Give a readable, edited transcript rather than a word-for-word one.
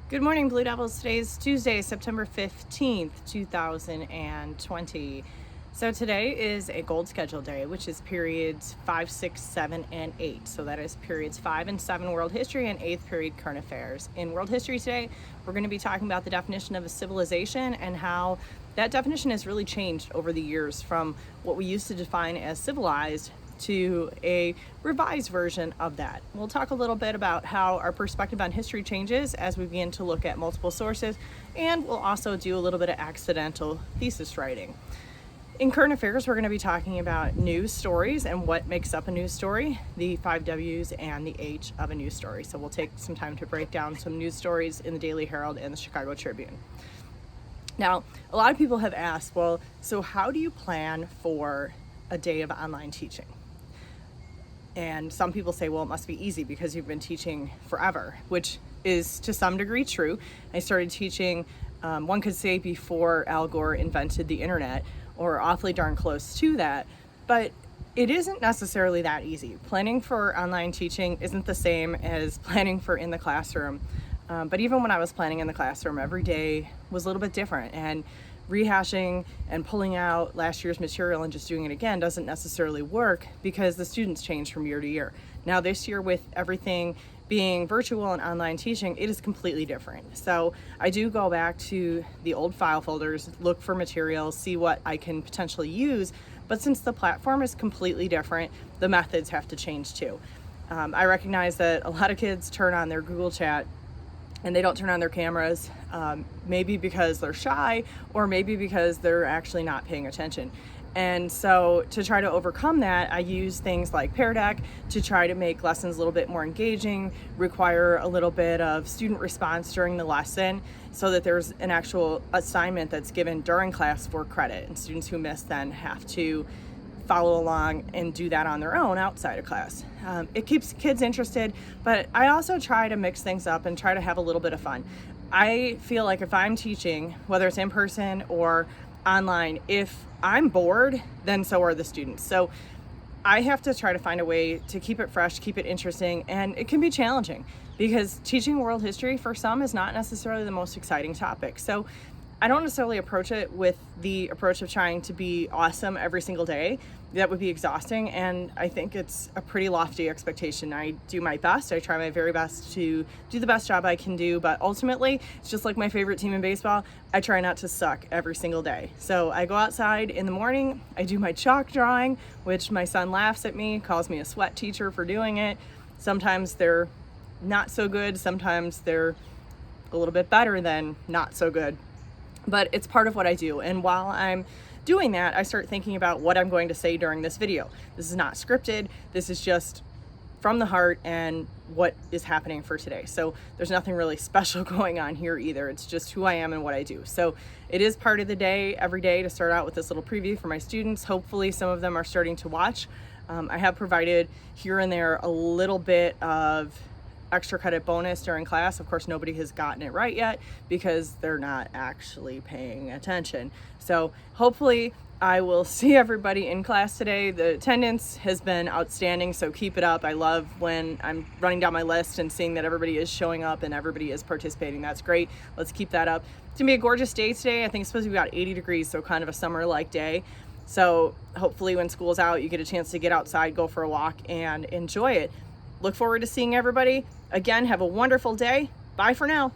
Good morning, Blue Devils. Today's Tuesday, September 15th, 2020. So today is a gold schedule day, which is periods 5, 6, 7, and 8. So that is periods 5 and 7 world history and 8th period current affairs. In world history today, we're going to be talking about the definition of a civilization and how that definition has really changed over the years from what we used to define as civilized to a revised version of that. We'll talk a little bit about how our perspective on history changes as we begin to look at multiple sources, and we'll also do a little bit of accidental thesis writing. In current affairs, we're going to be talking about news stories and what makes up a news story, the 5 W's and the H of a news story. So we'll take some time to break down some news stories in the Daily Herald and the Chicago Tribune. Now, a lot of people have asked, well, so how do you plan for a day of online teaching? And some people say, well, it must be easy because you've been teaching forever, which is to some degree true. I started teaching, one could say, before Al Gore invented the internet, or awfully darn close to that. But it isn't necessarily that easy. Planning for online teaching isn't the same as planning for in the classroom. But even when I was planning in the classroom, every day was a little bit different. And rehashing and pulling out last year's material and just doing it again doesn't necessarily work because the students change from year to year. Now this year, with everything being virtual and online teaching, it is completely different. So I do go back to the old file folders, look for materials, see what I can potentially use. But since the platform is completely different, the methods have to change too. I recognize that a lot of kids turn on their Google Chat and they don't turn on their cameras, maybe because they're shy or maybe because they're actually not paying attention. And so to try to overcome that, I use things like Pear Deck to try to make lessons a little bit more engaging, require a little bit of student response during the lesson so that there's an actual assignment that's given during class for credit. And students who miss then have to follow along and do that on their own outside of class. It keeps kids interested, but I also try to mix things up and try to have a little bit of fun. I feel like if I'm teaching, whether it's in person or online, if I'm bored, then so are the students. So I have to try to find a way to keep it fresh, keep it interesting, and it can be challenging because teaching world history for some is not necessarily the most exciting topic. So I don't necessarily approach it with the approach of trying to be awesome every single day. That would be exhausting, and I think it's a pretty lofty expectation. I do my best. I try my very best to do the best job I can do, but ultimately, it's just like my favorite team in baseball. I try not to suck every single day. So I go outside in the morning, I do my chalk drawing, which my son laughs at me, calls me a sweat teacher for doing it. Sometimes they're not so good, sometimes they're a little bit better than not so good. But it's part of what I do. And while I'm doing that, I start thinking about what I'm going to say during this video. This is not scripted. This is just from the heart and what is happening for today. So there's nothing really special going on here either. It's just who I am and what I do. So it is part of the day every day to start out with this little preview for my students. Hopefully some of them are starting to watch. I have provided here and there a little bit of extra credit bonus during class. Of course, nobody has gotten it right yet because they're not actually paying attention. So hopefully I will see everybody in class today. The attendance has been outstanding, so keep it up. I love when I'm running down my list and seeing that everybody is showing up and everybody is participating. That's great. Let's keep that up. It's gonna be a gorgeous day today. I think it's supposed to be about 80 degrees, so kind of a summer-like day. So hopefully when school's out, you get a chance to get outside, go for a walk, and enjoy it. Look forward to seeing everybody. Again, have a wonderful day. Bye for now.